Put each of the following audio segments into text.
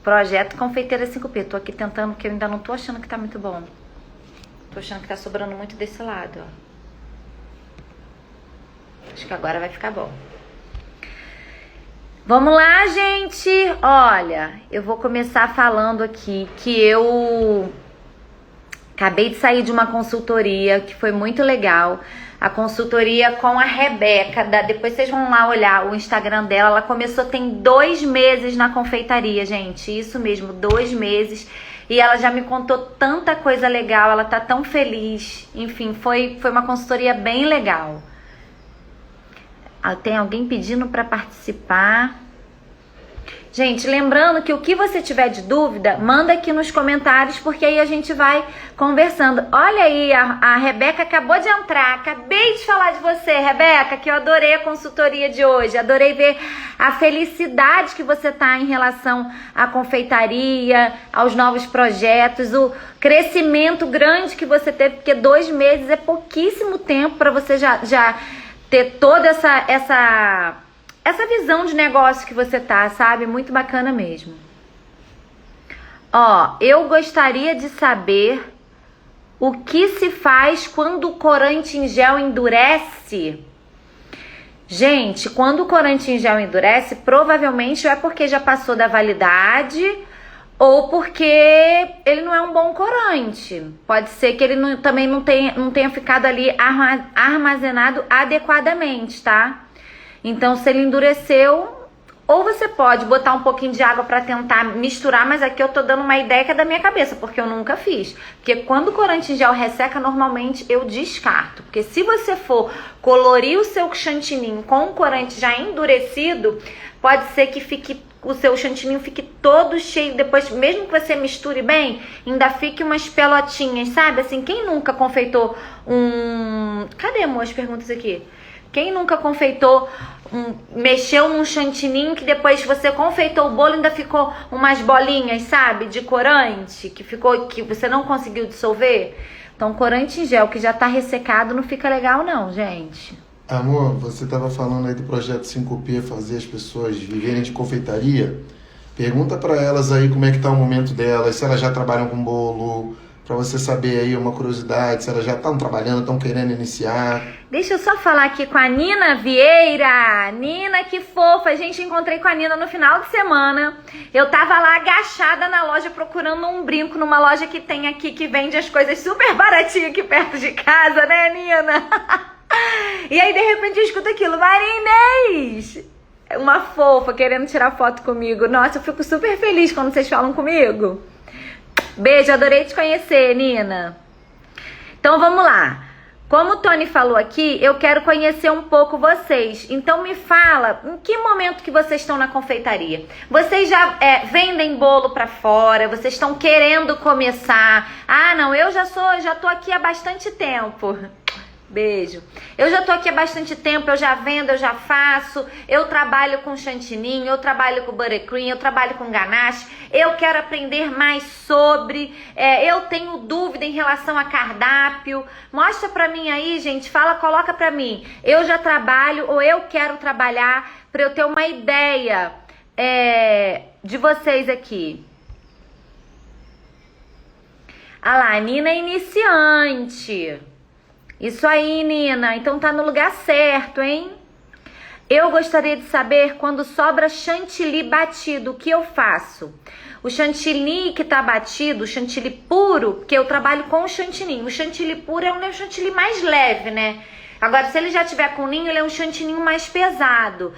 Projeto Confeiteira 5P. Tô aqui tentando, porque eu ainda não tô achando que tá muito bom. Tô achando que tá sobrando muito desse lado, ó. Acho que agora vai ficar bom. Vamos lá, gente. Olha, eu vou começar falando aqui que eu acabei de sair de uma consultoria que foi muito legal. A consultoria com a Rebeca. Depois vocês vão lá olhar o Instagram dela. Ela começou tem 2 meses na confeitaria, gente. Isso mesmo, 2 meses. E ela já me contou tanta coisa legal. Ela tá tão feliz. Enfim, foi uma consultoria bem legal. Tem alguém pedindo para participar. Gente, lembrando que o que você tiver de dúvida, manda aqui nos comentários, porque aí a gente vai conversando. Olha aí, a Rebeca acabou de entrar. Acabei de falar de você, Rebeca, que eu adorei a consultoria de hoje. Adorei ver a felicidade que você tá em relação à confeitaria, aos novos projetos, o crescimento grande que você teve, porque 2 meses é pouquíssimo tempo para você já ter toda essa visão de negócio que você tá, sabe? Muito bacana mesmo. Ó, eu gostaria de saber o que se faz quando o corante em gel endurece. Gente, quando o corante em gel endurece, provavelmente é porque já passou da validade ou porque ele não é um bom corante. Pode ser que ele também não tenha ficado ali armazenado adequadamente, tá? Então, se ele endureceu, ou você pode botar um pouquinho de água para tentar misturar, mas aqui eu tô dando uma ideia que é da minha cabeça, porque eu nunca fiz. Porque quando o corante em gel resseca, normalmente eu descarto. Porque se você for colorir o seu chantininho com o corante já endurecido, pode ser que o seu chantininho fique todo cheio. Depois, mesmo que você misture bem, ainda fique umas pelotinhas, sabe? Assim, quem nunca confeitou Cadê, amor, as perguntas aqui? Quem nunca confeitou, mexeu num chantininho que depois você confeitou o bolo e ainda ficou umas bolinhas, sabe? De corante, que você não conseguiu dissolver? Então, corante em gel que já tá ressecado não fica legal não, gente. Amor, você estava falando aí do projeto 5P, fazer as pessoas viverem de confeitaria. Pergunta para elas aí como é que tá o momento delas, se elas já trabalham com bolo, para você saber aí uma curiosidade, se elas já estão trabalhando, estão querendo iniciar. Deixa eu só falar aqui com a Nina Vieira. Nina, que fofa. Gente, encontrei com a Nina no final de semana. Eu tava lá agachada na loja procurando um brinco, numa loja que tem aqui, que vende as coisas super baratinho aqui perto de casa, né, Nina? E aí, de repente, eu escuto aquilo. Maria Inês! Uma fofa querendo tirar foto comigo. Nossa, eu fico super feliz quando vocês falam comigo. Beijo, adorei te conhecer, Nina. Então vamos lá. Como o Tony falou aqui, eu quero conhecer um pouco vocês. Então me fala, em que momento que vocês estão na confeitaria? Vocês já vendem bolo pra fora? Vocês estão querendo começar? Ah, não, eu já tô aqui há bastante tempo. Beijo. Eu já tô aqui há bastante tempo, eu já vendo, eu já faço, eu trabalho com chantininho, eu trabalho com buttercream, eu trabalho com ganache, eu quero aprender mais sobre, eu tenho dúvida em relação a cardápio. Mostra pra mim aí, gente, coloca pra mim. Eu já trabalho ou eu quero trabalhar, pra eu ter uma ideia de vocês aqui. Ah lá, a Nina é iniciante. Isso aí, Nina. Então tá no lugar certo, hein? Eu gostaria de saber quando sobra chantilly batido, o que eu faço? O chantilly que tá batido, o chantilly puro, porque eu trabalho com o chantininho. O chantilly puro é um chantilly mais leve, né? Agora, se ele já tiver com ninho, ele é um chantininho mais pesado.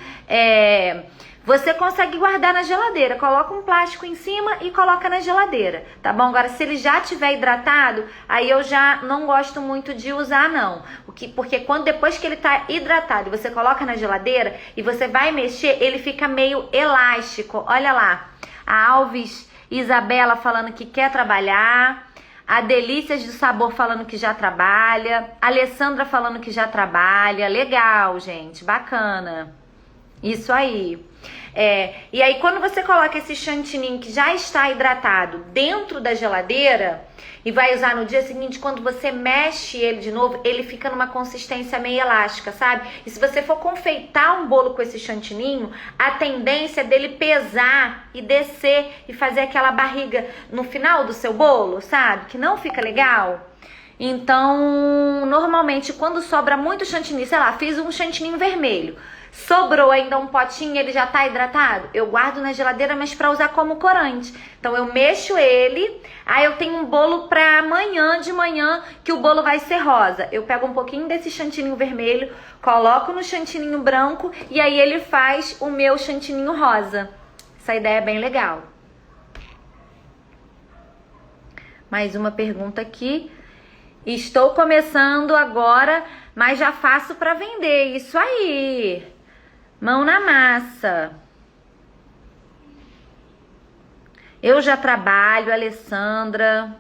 Você consegue guardar na geladeira, coloca um plástico em cima e coloca na geladeira, tá bom? Agora, se ele já tiver hidratado, aí eu já não gosto muito de usar, não. Porque depois que ele tá hidratado e você coloca na geladeira e você vai mexer, ele fica meio elástico. Olha lá, a Alves Isabela falando que quer trabalhar, a Delícias do Sabor falando que já trabalha, a Alessandra falando que já trabalha. Legal, gente, bacana. Isso aí. E aí quando você coloca esse chantininho que já está hidratado dentro da geladeira e vai usar no dia seguinte, quando você mexe ele de novo, ele fica numa consistência meio elástica, sabe? E se você for confeitar um bolo com esse chantininho, a tendência é dele pesar e descer e fazer aquela barriga no final do seu bolo, sabe? Que não fica legal. Então, normalmente, quando sobra muito chantilly, sei lá, fiz um chantilly vermelho, sobrou ainda um potinho, ele já tá hidratado, eu guardo na geladeira, mas pra usar como corante. Então, eu mexo ele, aí eu tenho um bolo pra amanhã, de manhã, que o bolo vai ser rosa. Eu pego um pouquinho desse chantilly vermelho, coloco no chantilly branco, e aí ele faz o meu chantilly rosa. Essa ideia é bem legal. Mais uma pergunta aqui. Estou começando agora, mas já faço para vender. Isso aí. Mão na massa. Eu já trabalho, Alessandra.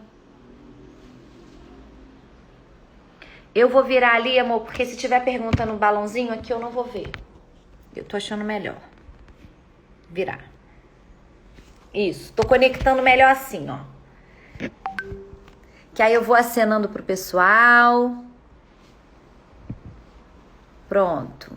Eu vou virar ali, amor, porque se tiver pergunta no balãozinho aqui, eu não vou ver. Eu tô achando melhor. Virar. Isso. Tô conectando melhor assim, ó. Que aí eu vou acenando pro pessoal. Pronto.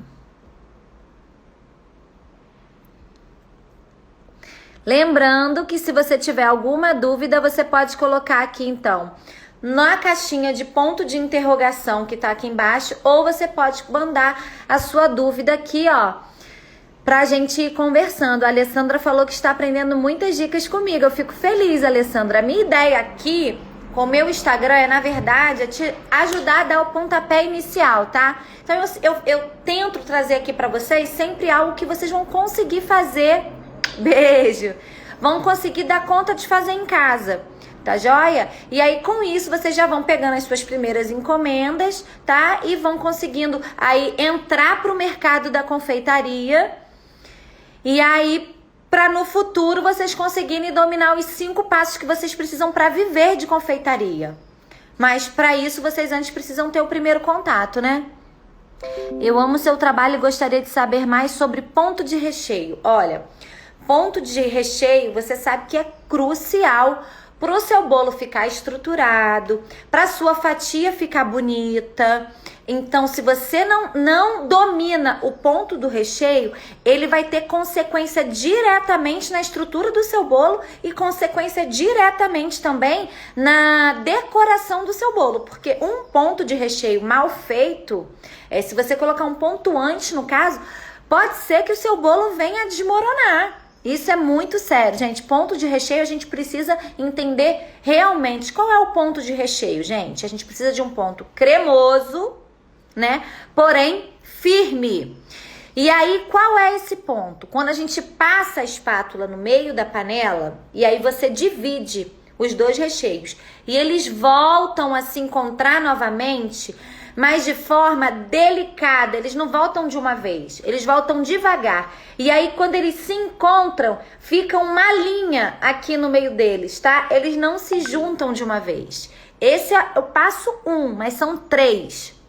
Lembrando que se você tiver alguma dúvida, você pode colocar aqui, então, na caixinha de ponto de interrogação que tá aqui embaixo, ou você pode mandar a sua dúvida aqui, ó, pra gente ir conversando. A Alessandra falou que está aprendendo muitas dicas comigo. Eu fico feliz, Alessandra. A minha ideia aqui com o meu Instagram é, na verdade, é te ajudar a dar o pontapé inicial, tá? Então eu tento trazer aqui pra vocês sempre algo que vocês vão conseguir fazer. Beijo! Vão conseguir dar conta de fazer em casa, tá joia? E aí com isso vocês já vão pegando as suas primeiras encomendas, tá? E vão conseguindo aí entrar pro mercado da confeitaria. E aí, para no futuro vocês conseguirem dominar os 5 passos que vocês precisam para viver de confeitaria. Mas para isso vocês antes precisam ter o primeiro contato, né? Eu amo seu trabalho e gostaria de saber mais sobre ponto de recheio. Olha, ponto de recheio você sabe que é crucial para o seu bolo ficar estruturado, para sua fatia ficar bonita. Então, se você não domina o ponto do recheio, ele vai ter consequência diretamente na estrutura do seu bolo e consequência diretamente também na decoração do seu bolo. Porque um ponto de recheio mal feito, se você colocar um ponto antes, no caso, pode ser que o seu bolo venha a desmoronar. Isso é muito sério, gente. Ponto de recheio, a gente precisa entender realmente qual é o ponto de recheio, gente. A gente precisa de um ponto cremoso, né? Porém, firme. E aí, qual é esse ponto? Quando a gente passa a espátula no meio da panela, e aí você divide os 2 recheios, e eles voltam a se encontrar novamente, mas de forma delicada. Eles não voltam de uma vez, eles voltam devagar. E aí, quando eles se encontram, fica uma linha aqui no meio deles, tá? Eles não se juntam de uma vez. Esse é o passo 1, mas são 3.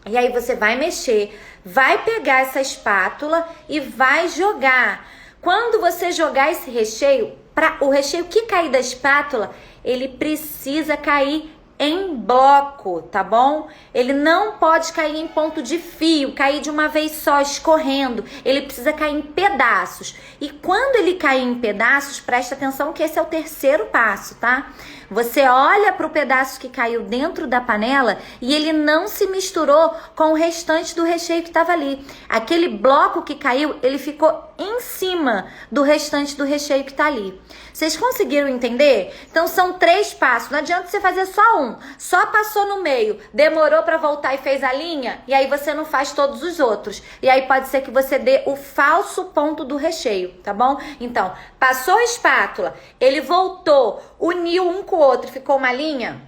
E aí você vai mexer, vai pegar essa espátula e vai jogar. Quando você jogar esse recheio, o recheio que cair da espátula, ele precisa cair em bloco, tá bom? Ele não pode cair em ponto de fio, cair de uma vez só, escorrendo. Ele precisa cair em pedaços. E quando ele cair em pedaços, presta atenção que esse é o 3º passo, tá? Você olha para o pedaço que caiu dentro da panela e ele não se misturou com o restante do recheio que estava ali. Aquele bloco que caiu, ele ficou em cima do restante do recheio que está ali. Vocês conseguiram entender? Então são 3 passos. Não adianta você fazer só um. Só passou no meio, demorou para voltar e fez a linha, e aí você não faz todos os outros. E aí pode ser que você dê o falso ponto do recheio, tá bom? Então, passou a espátula, ele voltou, uniu um com o outro, ficou uma linha,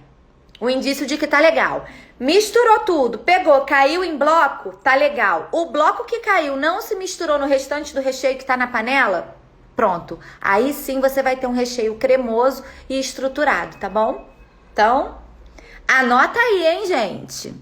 o indício de que tá legal. Misturou tudo, pegou, caiu em bloco, tá legal. O bloco que caiu não se misturou no restante do recheio que tá na panela, pronto. Aí sim você vai ter um recheio cremoso e estruturado, tá bom? Então, anota aí, hein, gente?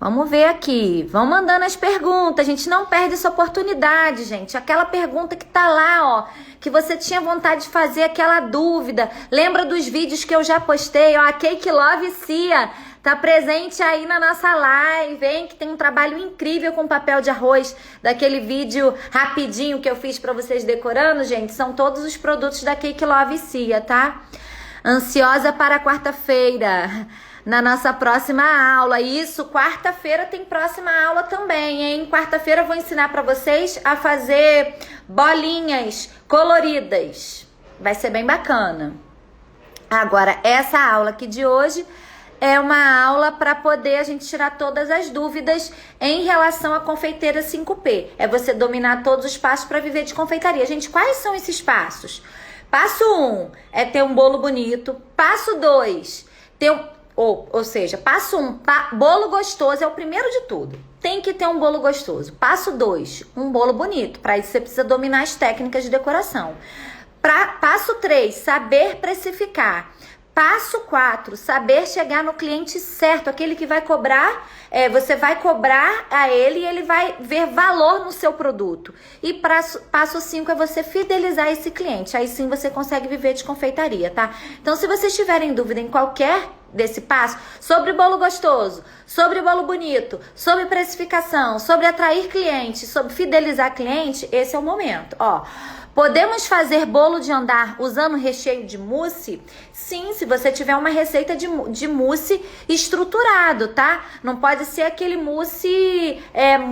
Vamos ver aqui. Vão mandando as perguntas. A gente não perde essa oportunidade, gente. Aquela pergunta que tá lá, ó, que você tinha vontade de fazer, aquela dúvida. Lembra dos vídeos que eu já postei, ó, a Cake Love Cia tá presente aí na nossa live, hein? Que tem um trabalho incrível com papel de arroz, daquele vídeo rapidinho que eu fiz pra vocês decorando, gente. São todos os produtos da Cake Love Cia, tá? Ansiosa para quarta-feira, na nossa próxima aula. Isso, quarta-feira tem próxima aula também, hein? Quarta-feira eu vou ensinar pra vocês a fazer bolinhas coloridas. Vai ser bem bacana. Agora, essa aula aqui de hoje é uma aula para poder a gente tirar todas as dúvidas em relação à confeiteira 5P. É você dominar todos os passos para viver de confeitaria. Gente, quais são esses passos? Passo 1 é ter um bolo bonito. Passo 2, ou seja, passo 1, bolo gostoso é o primeiro de tudo. Tem que ter um bolo gostoso. Passo 2, um bolo bonito. Para isso você precisa dominar as técnicas de decoração. Passo 3, saber precificar. Passo 4, saber chegar no cliente certo, aquele que vai cobrar, você vai cobrar a ele e ele vai ver valor no seu produto. E passo 5 é você fidelizar esse cliente, aí sim você consegue viver de confeitaria, tá? Então, se vocês tiverem dúvida em qualquer desse passo, sobre bolo gostoso, sobre bolo bonito, sobre precificação, sobre atrair cliente, sobre fidelizar cliente, esse é o momento, ó. Podemos fazer bolo de andar usando recheio de mousse? Sim, se você tiver uma receita de mousse estruturado, tá? Não pode ser aquele mousse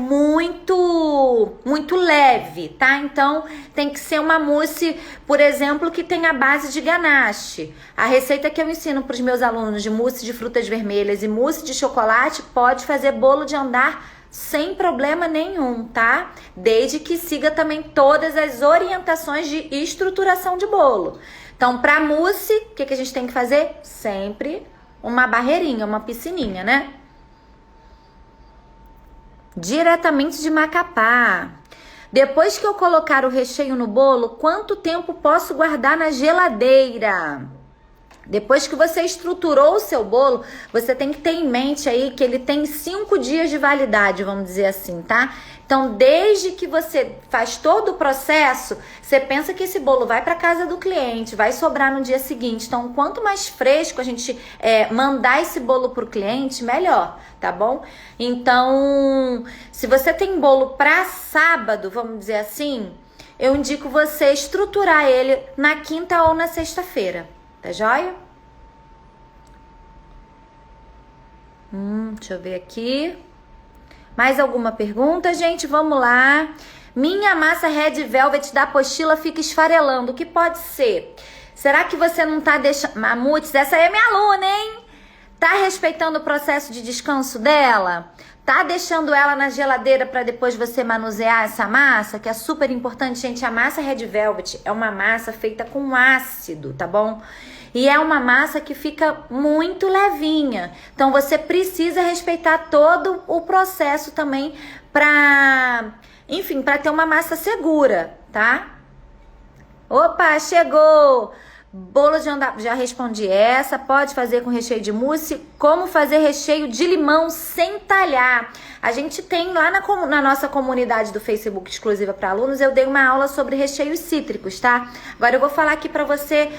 muito leve, tá? Então, tem que ser uma mousse, por exemplo, que tenha base de ganache. A receita que eu ensino para os meus alunos de mousse de frutas vermelhas e mousse de chocolate pode fazer bolo de andar sem problema nenhum, tá? Desde que siga também todas as orientações de estruturação de bolo. Então, para mousse, o que a gente tem que fazer? Sempre uma barreirinha, uma piscininha, né? Diretamente de Macapá. Depois que eu colocar o recheio no bolo, quanto tempo posso guardar na geladeira? Depois que você estruturou o seu bolo, você tem que ter em mente aí que ele tem 5 dias de validade, vamos dizer assim, tá? Então, desde que você faz todo o processo, você pensa que esse bolo vai para casa do cliente, vai sobrar no dia seguinte. Então, quanto mais fresco a gente mandar esse bolo pro cliente, melhor, tá bom? Então, se você tem bolo para sábado, vamos dizer assim, eu indico você estruturar ele na quinta ou na sexta-feira. Tá joia? Deixa eu ver aqui. Mais alguma pergunta, gente? Vamos lá. Minha massa Red Velvet da apostila fica esfarelando. O que pode ser? Será que você não tá deixando... Mamutes, essa aí é minha aluna, hein? Tá respeitando o processo de descanso dela? Tá deixando ela na geladeira para depois você manusear essa massa? Que é super importante, gente. A massa Red Velvet é uma massa feita com ácido, tá bom? E é uma massa que fica muito levinha. Então, você precisa respeitar todo o processo também para, enfim, para ter uma massa segura, tá? Opa, chegou! Bolo de andar, já respondi essa. Pode fazer com recheio de mousse. Como fazer recheio de limão sem talhar? A gente tem lá na nossa comunidade do Facebook exclusiva para alunos, eu dei uma aula sobre recheios cítricos, tá? Agora eu vou falar aqui para você,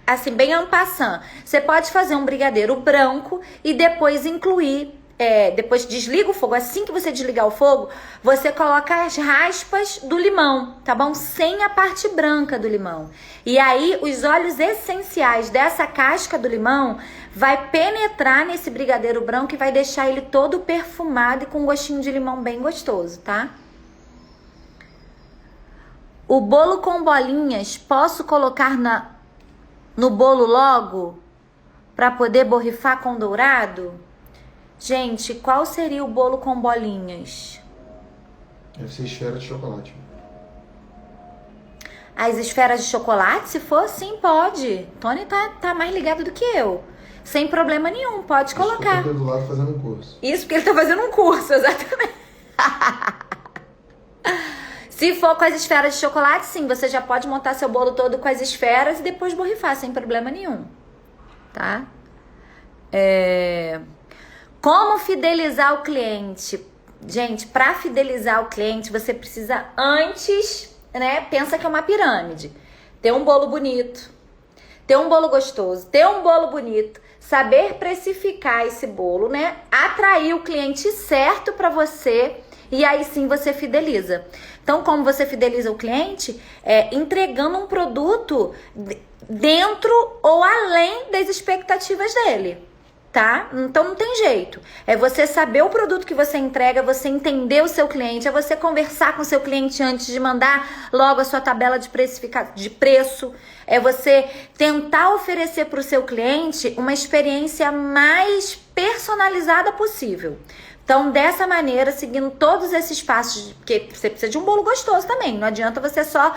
assim, bem en passant. Você pode fazer um brigadeiro branco e depois incluir, depois desliga o fogo. Assim que você desligar o fogo, você coloca as raspas do limão, tá bom? Sem a parte branca do limão. E aí, os óleos essenciais dessa casca do limão vai penetrar nesse brigadeiro branco e vai deixar ele todo perfumado e com um gostinho de limão bem gostoso, tá? O bolo com bolinhas, posso colocar no bolo logo? Pra poder borrifar com dourado? Gente, qual seria o bolo com bolinhas? Deve ser esfera de chocolate. As esferas de chocolate? Se for, sim, pode. Tony tá mais ligado do que eu. Sem problema nenhum, pode colocar. Isso porque eu tô do lado fazendo um curso. Isso porque ele tá fazendo um curso, exatamente. Se for com as esferas de chocolate, sim, você já pode montar seu bolo todo com as esferas e depois borrifar, sem problema nenhum. Tá? Como fidelizar o cliente? Gente, para fidelizar o cliente, você precisa antes, né? Pensa que é uma pirâmide. Ter um bolo bonito, ter um bolo gostoso, ter um bolo bonito, saber precificar esse bolo, né? Atrair o cliente certo para você e aí sim você fideliza. Então, como você fideliza o cliente? Entregando um produto dentro ou além das expectativas dele, tá? Então não tem jeito. É você saber o produto que você entrega, você entender o seu cliente, é você conversar com o seu cliente antes de mandar logo a sua tabela de preço, é você tentar oferecer para o seu cliente uma experiência mais personalizada possível. Então, dessa maneira, seguindo todos esses passos, porque você precisa de um bolo gostoso também. Não adianta você só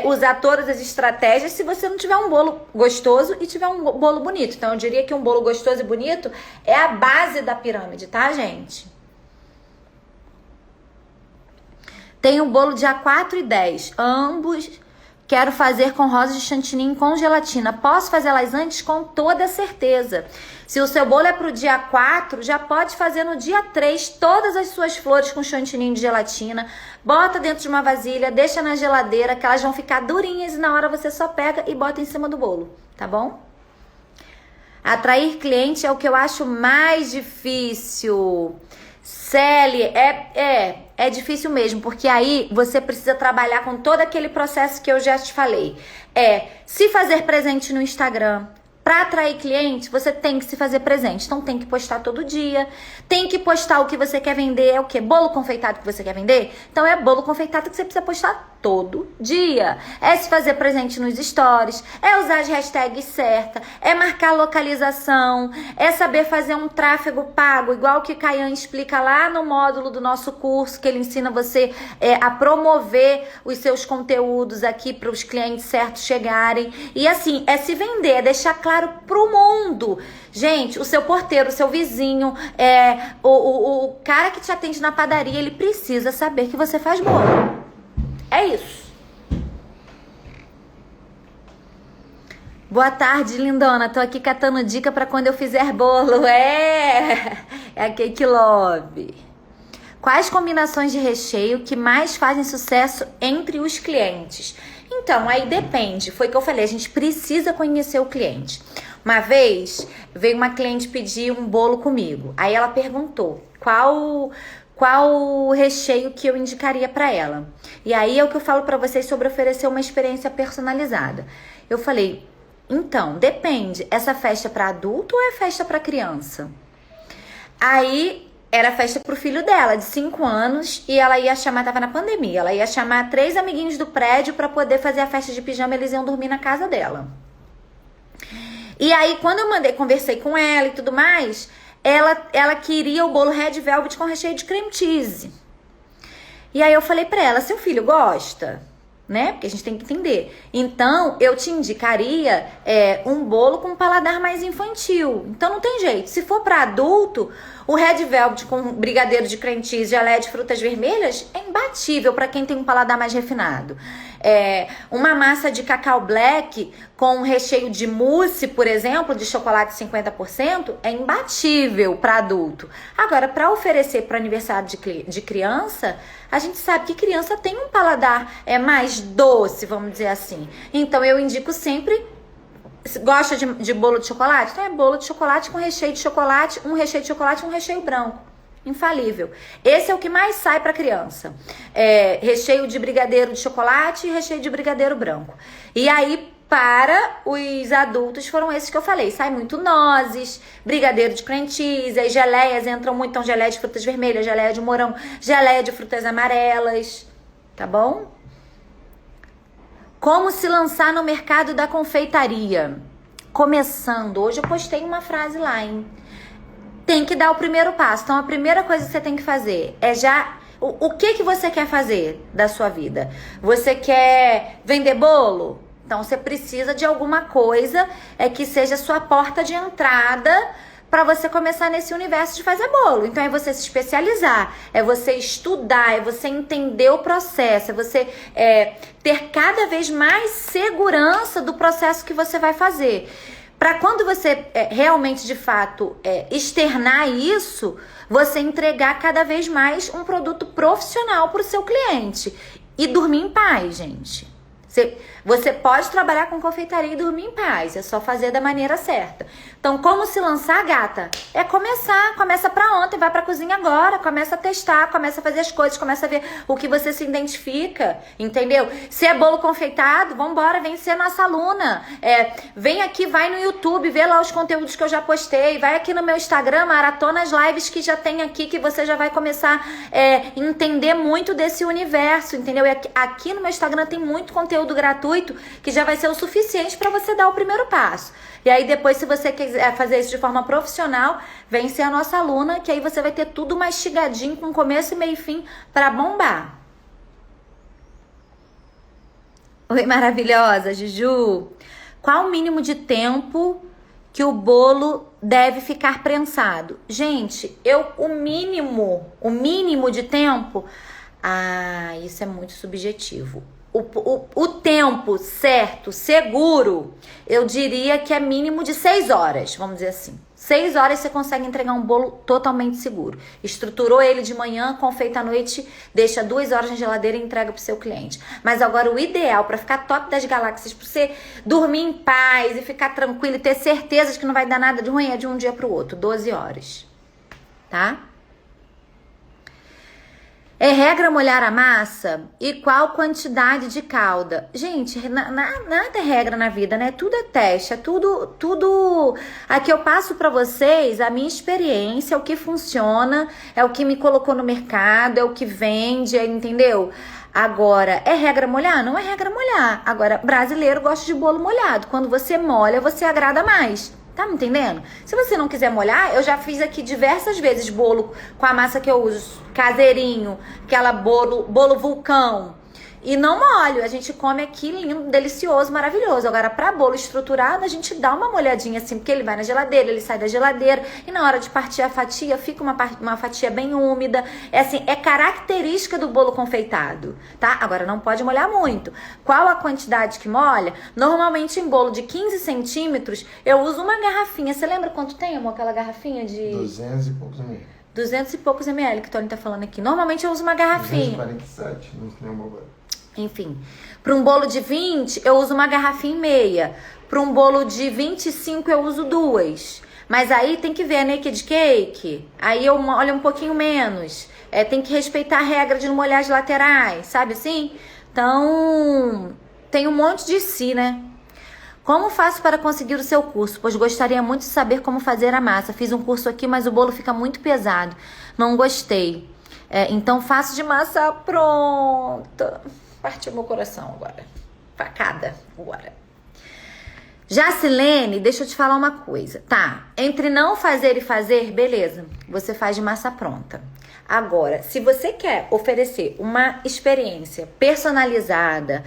usar todas as estratégias se você não tiver um bolo gostoso e tiver um bolo bonito. Então, eu diria que um bolo gostoso e bonito é a base da pirâmide, tá, gente? Tem o bolo dia 4 e 10. Ambos quero fazer com rosas de chantilly com gelatina. Posso fazê-las antes? Com toda certeza. Se o seu bolo é pro dia 4, já pode fazer no dia 3 todas as suas flores com chantilly de gelatina. Bota dentro de uma vasilha, deixa na geladeira, que elas vão ficar durinhas e na hora você só pega e bota em cima do bolo, tá bom? Atrair cliente é o que eu acho mais difícil. Celi, é difícil mesmo, porque aí você precisa trabalhar com todo aquele processo que eu já te falei. Se fazer presente no Instagram. Para atrair cliente, você tem que se fazer presente. Então tem que postar todo dia. Tem que postar o que você quer vender. É o quê? Bolo confeitado que você quer vender? Então é bolo confeitado que você precisa postar todo dia. É se fazer presente nos stories. É usar as hashtags certas. É marcar localização. É saber fazer um tráfego pago, igual que Caian explica lá no módulo do nosso curso, que ele ensina você a promover os seus conteúdos aqui para os clientes certos chegarem. E assim, é se vender, é deixar claro pro mundo. Gente, o seu porteiro, o seu vizinho, o cara que te atende na padaria, ele precisa saber que você faz bolo. É isso. Boa tarde, lindona. Tô aqui catando dica para quando eu fizer bolo. É a Cake Love. Quais combinações de recheio que mais fazem sucesso entre os clientes? Então, aí depende. Foi o que eu falei, a gente precisa conhecer o cliente. Uma vez, veio uma cliente pedir um bolo comigo. Aí ela perguntou qual o recheio que eu indicaria para ela. E aí é o que eu falo para vocês sobre oferecer uma experiência personalizada. Eu falei, então, depende. Essa festa é para adulto ou é festa para criança? Aí era festa pro filho dela, de 5 anos, e ela ia chamar, tava na pandemia, ela ia chamar 3 amiguinhos do prédio para poder fazer a festa de pijama, eles iam dormir na casa dela. E aí, quando eu conversei com ela e tudo mais, ela queria o bolo Red Velvet com recheio de cream cheese. E aí eu falei pra ela, seu filho gosta? Né? Porque a gente tem que entender. Então, eu te indicaria um bolo com um paladar mais infantil. Então, não tem jeito. Se for para adulto, o Red Velvet com brigadeiro de cream cheese, geleia de frutas vermelhas, é imbatível para quem tem um paladar mais refinado. Uma massa de cacau black com um recheio de mousse, por exemplo, de chocolate 50%, é imbatível para adulto. Agora, para oferecer para aniversário de criança, a gente sabe que criança tem um paladar mais doce, vamos dizer assim. Então, eu indico sempre. Gosta de bolo de chocolate? Então é bolo de chocolate com recheio de chocolate, um recheio de chocolate e um recheio branco. Infalível. Esse é o que mais sai para criança. Recheio de brigadeiro de chocolate e recheio de brigadeiro branco. E aí, para os adultos, foram esses que eu falei. Sai muito nozes, brigadeiro de cream cheese, as geleias entram muito. Então, geleia de frutas vermelhas, geleia de morango, geleia de frutas amarelas. Tá bom? Como se lançar no mercado da confeitaria? Começando. Hoje eu postei uma frase lá, hein? Tem que dar o primeiro passo. Então, a primeira coisa que você tem que fazer é já... O que você quer fazer da sua vida? Você quer vender bolo? Então, você precisa de alguma coisa que seja a sua porta de entrada para você começar nesse universo de fazer bolo. Então, é você se especializar, é você estudar, é você entender o processo, é você ter cada vez mais segurança do processo que você vai fazer. Para quando você realmente, de fato, externar isso, você entregar cada vez mais um produto profissional para o seu cliente. E dormir em paz, gente. Você pode trabalhar com confeitaria e dormir em paz. É só fazer da maneira certa. Então, como se lançar, gata? É começar. Começa pra ontem, vai pra cozinha agora. Começa a testar, começa a fazer as coisas. Começa a ver o que você se identifica. Entendeu? Se é bolo confeitado, vambora, vem ser nossa aluna. Vem aqui, vai no YouTube, vê lá os conteúdos que eu já postei. Vai aqui no meu Instagram, maratona as lives que já tem aqui, que você já vai começar a entender muito desse universo, entendeu? E aqui no meu Instagram tem muito conteúdo gratuito que já vai ser o suficiente para você dar o primeiro passo. E aí depois, se você quiser fazer isso de forma profissional, vem ser a nossa aluna, que aí você vai ter tudo mastigadinho, com começo, meio e fim, para bombar. Oi, maravilhosa, Juju. Qual o mínimo de tempo que o bolo deve ficar prensado? Gente, o mínimo de tempo, isso é muito subjetivo. O tempo certo, seguro, eu diria que é mínimo de 6 horas, vamos dizer assim. 6 horas você consegue entregar um bolo totalmente seguro. Estruturou ele de manhã, confeita à noite, deixa 2 horas na geladeira e entrega pro seu cliente. Mas agora o ideal para ficar top das galáxias, para você dormir em paz e ficar tranquilo e ter certeza de que não vai dar nada de ruim, é de um dia pro outro, 12 horas, tá? É regra molhar a massa? E qual quantidade de calda? Gente, nada é regra na vida, né? Tudo é teste, é tudo... Aqui eu passo pra vocês a minha experiência, é o que funciona, é o que me colocou no mercado, é o que vende, entendeu? Agora, é regra molhar? Não é regra molhar. Agora, brasileiro gosta de bolo molhado. Quando você molha, você agrada mais. Tá me entendendo? Se você não quiser molhar, eu já fiz aqui diversas vezes bolo com a massa que eu uso, caseirinho, aquela bolo vulcão. E não molho, a gente come aqui lindo, delicioso, maravilhoso. Agora, para bolo estruturado, a gente dá uma molhadinha assim, porque ele vai na geladeira, ele sai da geladeira. E na hora de partir a fatia, fica uma fatia bem úmida. É assim, é característica do bolo confeitado, tá? Agora, não pode molhar muito. Qual a quantidade que molha? Normalmente, em bolo de 15 centímetros, eu uso uma garrafinha. Você lembra quanto tem, amor, aquela garrafinha de... 200 e poucos ml. 200 e poucos ml que o Tony tá falando aqui. Normalmente, eu uso uma garrafinha. 247, não lembro agora. Enfim, para um bolo de 20, eu uso uma garrafinha e meia. Para um bolo de 25, eu uso 2. Mas aí tem que ver a naked cake. Aí eu molho um pouquinho menos. Tem que respeitar a regra de não molhar as laterais, sabe assim? Então, tem um monte de si, né? Como faço para conseguir o seu curso? Pois gostaria muito de saber como fazer a massa. Fiz um curso aqui, mas o bolo fica muito pesado. Não gostei. Então, faço de massa pronta. Partiu meu coração agora. Facada agora. Jacilene, deixa eu te falar uma coisa, tá? Entre não fazer e fazer, beleza. Você faz de massa pronta. Agora, se você quer oferecer uma experiência personalizada,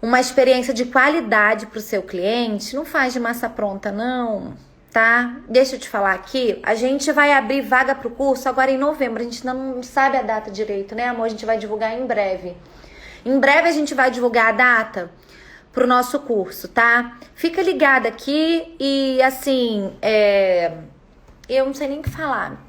uma experiência de qualidade para o seu cliente, não faz de massa pronta, não, tá? Deixa eu te falar aqui, a gente vai abrir vaga pro curso agora em novembro. A gente ainda não sabe a data direito, né, amor? A gente vai divulgar em breve. Em breve a gente vai divulgar a data pro nosso curso, tá? Fica ligada aqui e, assim, eu não sei nem o que falar.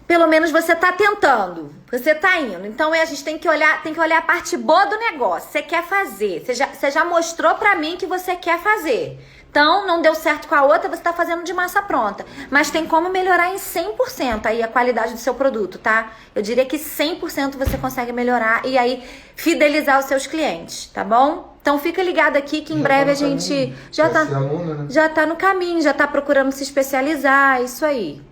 Pelo menos você tá tentando, você tá indo. Então a gente tem que olhar a parte boa do negócio. Você quer fazer, você já mostrou pra mim que você quer fazer. Então, não deu certo com a outra, você tá fazendo de massa pronta. Mas tem como melhorar em 100% aí a qualidade do seu produto, tá? Eu diria que 100% você consegue melhorar e aí fidelizar os seus clientes, tá bom? Então, fica ligado aqui que em breve a gente já tá no caminho, já tá procurando se especializar, isso aí.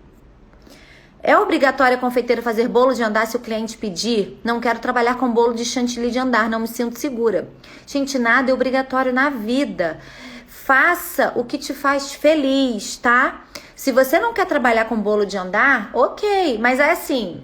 É obrigatório a confeiteira fazer bolo de andar se o cliente pedir? Não quero trabalhar com bolo de chantilly de andar, não me sinto segura. Gente, nada é obrigatório na vida. Faça o que te faz feliz, tá? Se você não quer trabalhar com bolo de andar, ok. Mas é assim,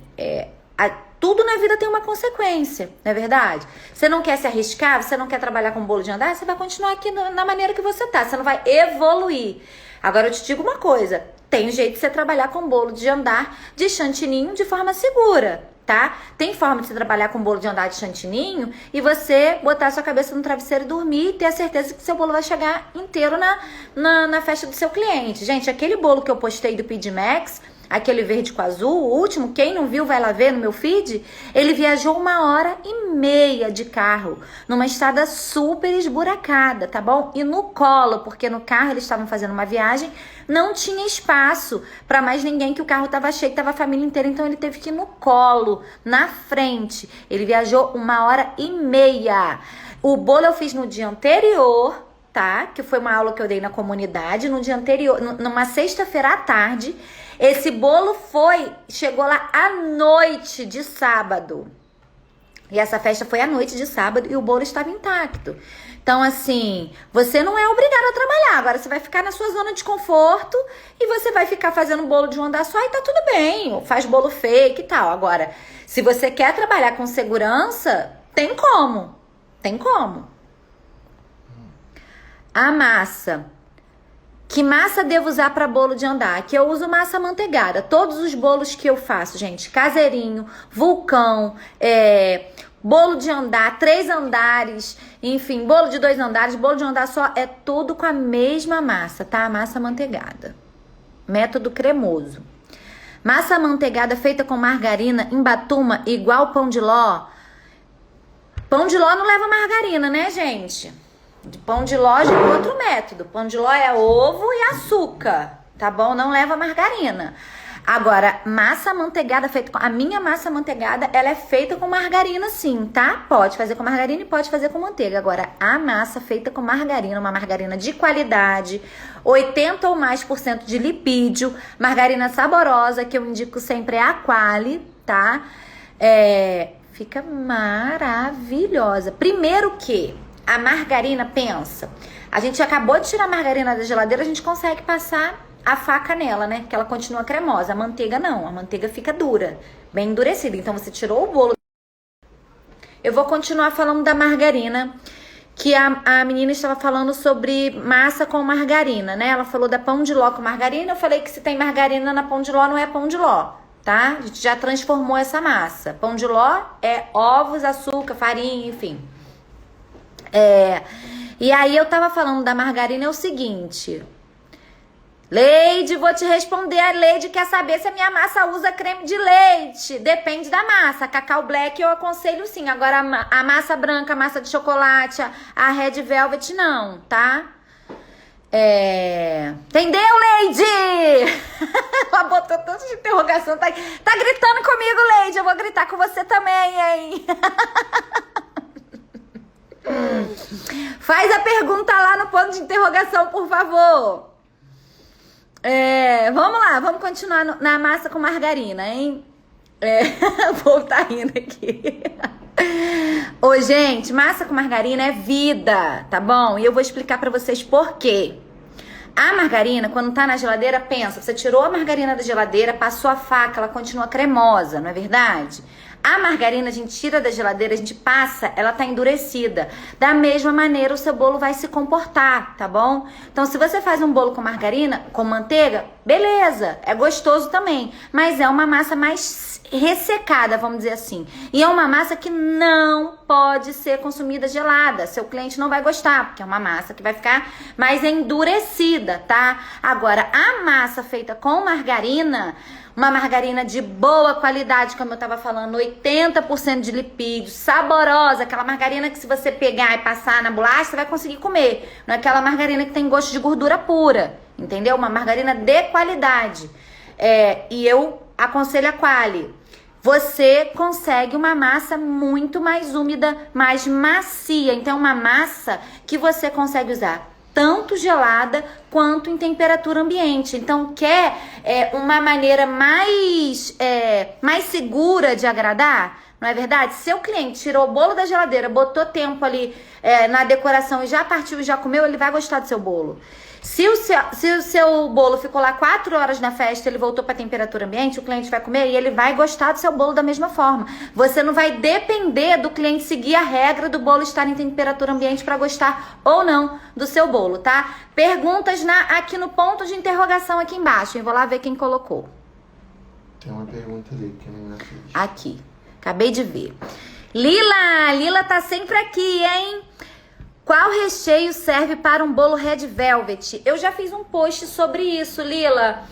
tudo na vida tem uma consequência, não é verdade? Você não quer se arriscar, você não quer trabalhar com bolo de andar, você vai continuar aqui na maneira que você tá. Você não vai evoluir. Agora eu te digo uma coisa, tem jeito de você trabalhar com bolo de andar de chantininho de forma segura. tá? Tem forma de você trabalhar com bolo de andar de chantininho e você botar a sua cabeça no travesseiro e dormir e ter a certeza que seu bolo vai chegar inteiro na festa do seu cliente. Gente, aquele bolo que eu postei do Pid Max, aquele verde com azul, o último, quem não viu vai lá ver no meu feed, ele viajou 1h30 de carro, numa estrada super esburacada, tá bom? E no colo, porque no carro eles estavam fazendo uma viagem, não tinha espaço para mais ninguém, que o carro tava cheio, que tava a família inteira, então ele teve que ir no colo, na frente. Ele viajou 1h30. O bolo eu fiz no dia anterior, tá? Que foi uma aula que eu dei na comunidade, no dia anterior, numa sexta-feira à tarde. Esse bolo chegou lá à noite de sábado. E essa festa foi à noite de sábado e o bolo estava intacto. Então, assim, você não é obrigado a trabalhar. Agora você vai ficar na sua zona de conforto e você vai ficar fazendo bolo de um andar só e tá tudo bem. Ou faz bolo fake e tal. Agora, se você quer trabalhar com segurança, tem como. Tem como. A massa. Que massa devo usar para bolo de andar? Que eu uso massa amanteigada. Todos os bolos que eu faço, gente, caseirinho, vulcão, bolo de andar, 3 andares, enfim, bolo de 2 andares, bolo de um andar só, é tudo com a mesma massa, tá? Massa amanteigada. Método cremoso. Massa amanteigada feita com margarina em batuma igual pão de ló. Pão de ló não leva margarina, né, gente? De pão de ló já é outro método. Pão de ló é ovo e açúcar, tá bom? Não leva margarina. Agora, massa amanteigada feita com... A minha massa amanteigada, ela é feita com margarina sim, tá? Pode fazer com margarina e pode fazer com manteiga. Agora, a massa feita com margarina, uma margarina de qualidade, 80 ou mais por cento de lipídio, margarina saborosa, que eu indico sempre é a Quali, tá? Fica maravilhosa. Primeiro que... A margarina, pensa, a gente acabou de tirar a margarina da geladeira, a gente consegue passar a faca nela, né? Que ela continua cremosa. A manteiga não, a manteiga fica dura, bem endurecida. Então você tirou o bolo. Eu vou continuar falando da margarina, que a menina estava falando sobre massa com margarina, né? Ela falou da pão de ló com margarina, eu falei que se tem margarina na pão de ló, não é pão de ló, tá? A gente já transformou essa massa. Pão de ló é ovos, açúcar, farinha, enfim. E aí eu tava falando da margarina, é o seguinte, Leide, vou te responder. A Leide quer saber se a minha massa usa creme de leite. Depende da massa. Cacau black eu aconselho sim. Agora a massa branca, a massa de chocolate, a red velvet não, tá? Entendeu, Leide? Ela botou tanto de interrogação. Tá gritando comigo, Leide. Eu vou gritar com você também, hein? Faz a pergunta lá no ponto de interrogação, por favor. Vamos lá, vamos continuar na massa com margarina, hein? O povo tá rindo aqui. Ô, gente, massa com margarina é vida, tá bom? E eu vou explicar pra vocês por quê. A margarina, quando tá na geladeira, pensa, você tirou a margarina da geladeira, passou a faca, ela continua cremosa, não é verdade? A margarina a gente tira da geladeira, a gente passa, ela tá endurecida. Da mesma maneira o seu bolo vai se comportar, tá bom? Então se você faz um bolo com margarina, com manteiga, beleza, é gostoso também. Mas é uma massa mais ressecada, vamos dizer assim. E é uma massa que não pode ser consumida gelada. Seu cliente não vai gostar, porque é uma massa que vai ficar mais endurecida, tá? Agora, a massa feita com margarina... Uma margarina de boa qualidade, como eu tava falando, 80% de lipídio, saborosa, aquela margarina que se você pegar e passar na bolacha, você vai conseguir comer. Não é aquela margarina que tem gosto de gordura pura, entendeu? Uma margarina de qualidade. E eu aconselho a Quali. Você consegue uma massa muito mais úmida, mais macia. Então, uma massa que você consegue usar tanto gelada quanto em temperatura ambiente. Então, quer uma maneira mais segura de agradar? Não é verdade? Seu cliente tirou o bolo da geladeira, botou tempo ali na decoração e já partiu e já comeu, ele vai gostar do seu bolo. Se o seu bolo ficou lá 4 horas na festa, ele voltou para temperatura ambiente, o cliente vai comer e ele vai gostar do seu bolo da mesma forma. Você não vai depender do cliente seguir a regra do bolo estar em temperatura ambiente para gostar ou não do seu bolo, tá? Perguntas aqui no ponto de interrogação aqui embaixo. Eu vou lá ver quem colocou. Tem uma pergunta ali que a menina fez. Aqui. Acabei de ver. Lila tá sempre aqui, hein? Qual recheio serve para um bolo Red Velvet? Eu já fiz um post sobre isso, Lila,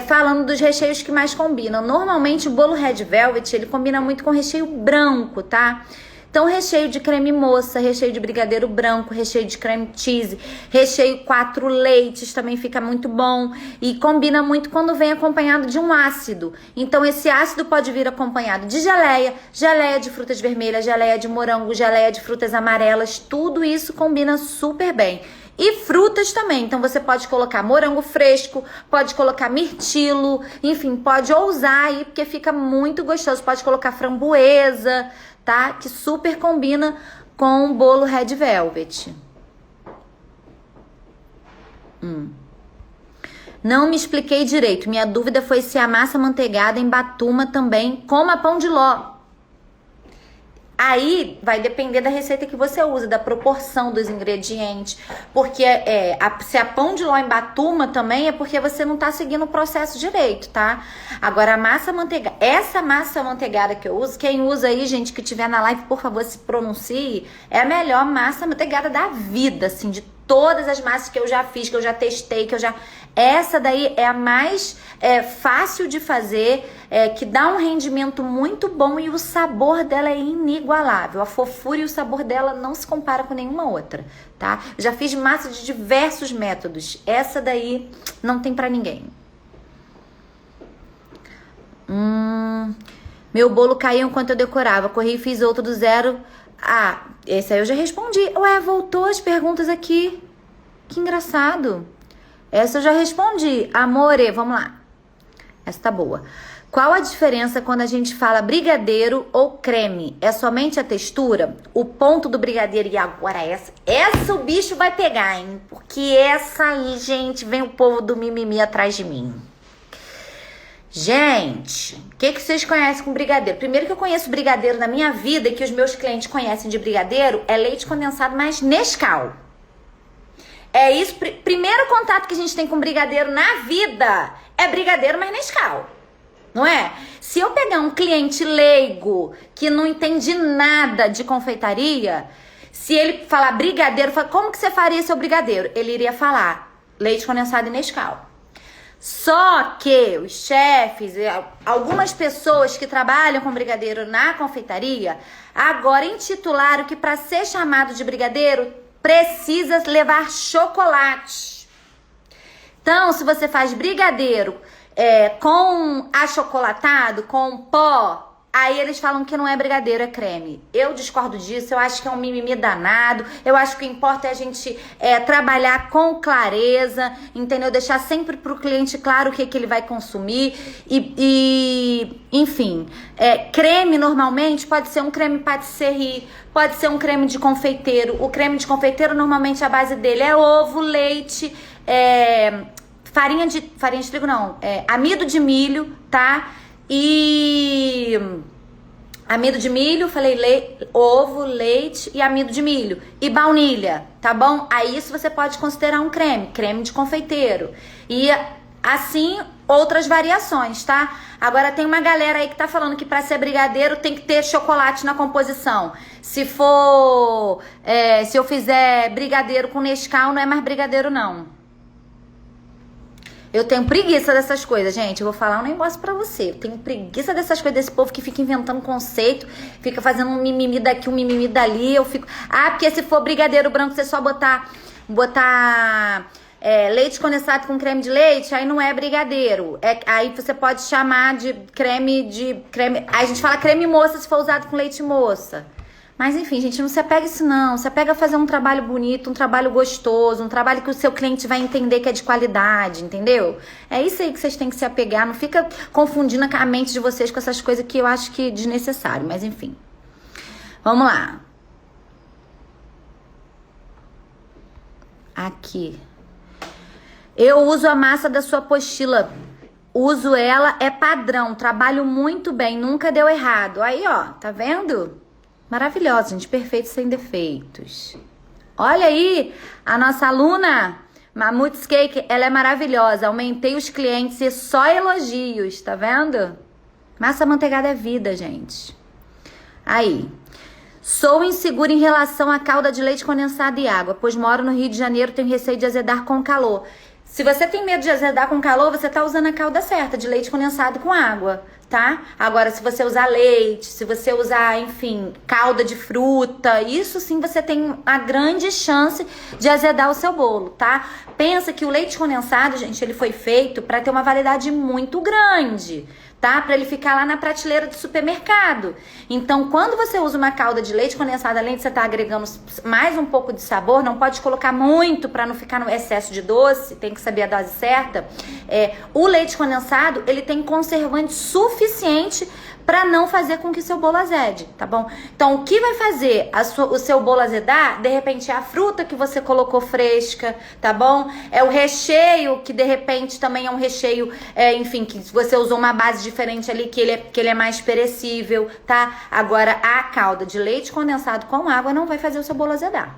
falando dos recheios que mais combinam. Normalmente o bolo Red Velvet, ele combina muito com recheio branco, tá? Então, recheio de creme moça, recheio de brigadeiro branco, recheio de creme cheese, recheio 4 leites também fica muito bom. E combina muito quando vem acompanhado de um ácido. Então, esse ácido pode vir acompanhado de geleia, geleia de frutas vermelhas, geleia de morango, geleia de frutas amarelas. Tudo isso combina super bem. E frutas também, então você pode colocar morango fresco, pode colocar mirtilo, enfim, pode ousar aí, porque fica muito gostoso. Pode colocar framboesa, tá? Que super combina com o bolo Red Velvet. Não me expliquei direito. Minha dúvida foi se a massa manteigada embatuma também como a pão de ló. Aí vai depender da receita que você usa, da proporção dos ingredientes. Porque se a pão de ló embatuma também é porque você não tá seguindo o processo direito, tá? Agora a massa manteigada, essa massa manteigada que eu uso, quem usa aí, gente, que tiver na live, por favor, se pronuncie, é a melhor massa manteigada da vida, assim, de todas as massas que eu já fiz, que eu já testei, essa daí é a mais fácil de fazer, que dá um rendimento muito bom e o sabor dela é inigualável. A fofura e o sabor dela não se compara com nenhuma outra, tá? Eu já fiz massa de diversos métodos. Essa daí não tem pra ninguém. Meu bolo caiu enquanto eu decorava. Corri e fiz outro do zero. Ah, esse aí eu já respondi. Ué, voltou as perguntas aqui. Que engraçado. Essa eu já respondi. Amore, vamos lá. Essa tá boa. Qual a diferença quando a gente fala brigadeiro ou creme? É somente a textura? O ponto do brigadeiro e agora essa o bicho vai pegar, hein? Porque essa aí, gente, vem o povo do mimimi atrás de mim. Gente, o que vocês conhecem com brigadeiro? Primeiro que eu conheço brigadeiro na minha vida e que os meus clientes conhecem de brigadeiro é leite condensado mais Nescau. É isso, primeiro contato que a gente tem com brigadeiro na vida é brigadeiro mais Nescau, não é? Se eu pegar um cliente leigo que não entende nada de confeitaria, se ele falar brigadeiro, como que você faria seu brigadeiro? Ele iria falar leite condensado e Nescau. Só que os chefes, algumas pessoas que trabalham com brigadeiro na confeitaria, agora intitularam que para ser chamado de brigadeiro, precisa levar chocolate. Então, se você faz brigadeiro com achocolatado, com pó, aí eles falam que não é brigadeiro, é creme. Eu discordo disso, eu acho que é um mimimi danado. Eu acho que o que importa é a gente trabalhar com clareza, entendeu? Deixar sempre pro cliente claro o que ele vai consumir. Enfim, creme normalmente pode ser um creme patisserie, pode ser um creme de confeiteiro. O creme de confeiteiro, normalmente a base dele é ovo, leite, farinha de trigo não, amido de milho, tá? E amido de milho, falei ovo, leite e amido de milho e baunilha, tá bom? Aí isso você pode considerar um creme de confeiteiro. E assim outras variações, tá? Agora tem uma galera aí que tá falando que para ser brigadeiro tem que ter chocolate na composição. Se eu fizer brigadeiro com Nescau, não é mais brigadeiro não. Eu tenho preguiça dessas coisas, gente. Eu vou falar um negócio pra você. Eu tenho preguiça dessas coisas, desse povo que fica inventando conceito, fica fazendo um mimimi daqui, um mimimi dali. Eu fico... porque se for brigadeiro branco, você só botar leite condensado com creme de leite, aí não é brigadeiro. Aí você pode chamar de creme... Aí a gente fala creme moça se for usado com leite moça. Mas enfim, gente, não se apega a isso não. Se apega a fazer um trabalho bonito, um trabalho gostoso, um trabalho que o seu cliente vai entender que é de qualidade, entendeu? É isso aí que vocês têm que se apegar. Não fica confundindo a mente de vocês com essas coisas que eu acho que é desnecessário. Mas enfim. Vamos lá. Aqui. Eu uso a massa da sua apostila. Uso ela, é padrão. Trabalho muito bem, nunca deu errado. Aí, ó, tá vendo? Maravilhosa, gente, perfeito sem defeitos. Olha aí, a nossa aluna Mamutes Cake, ela é maravilhosa. Aumentei os clientes e só elogios, tá vendo? Massa manteigada é vida, gente. Aí. Sou insegura em relação à calda de leite condensado e água, pois moro no Rio de Janeiro, tenho receio de azedar com calor. Se você tem medo de azedar com calor, você tá usando a calda certa, de leite condensado com água, tá? Agora, se você usar leite, se você usar, enfim, calda de fruta, isso sim você tem a grande chance de azedar o seu bolo, tá? Pensa que o leite condensado, gente, ele foi feito para ter uma validade muito grande, tá? Para ele ficar lá na prateleira do supermercado. Então, quando você usa uma calda de leite condensado, além de você estar agregando mais um pouco de sabor, não pode colocar muito para não ficar no excesso de doce, tem que saber a dose certa. O leite condensado, ele tem conservante suficiente para não fazer com que seu bolo azede, tá bom? Então, o que vai fazer o seu bolo azedar, de repente, é a fruta que você colocou fresca, tá bom? É o recheio, que de repente também é um recheio, enfim, que você usou uma base diferente ali, que ele é mais perecível, tá? Agora, a calda de leite condensado com água não vai fazer o seu bolo azedar.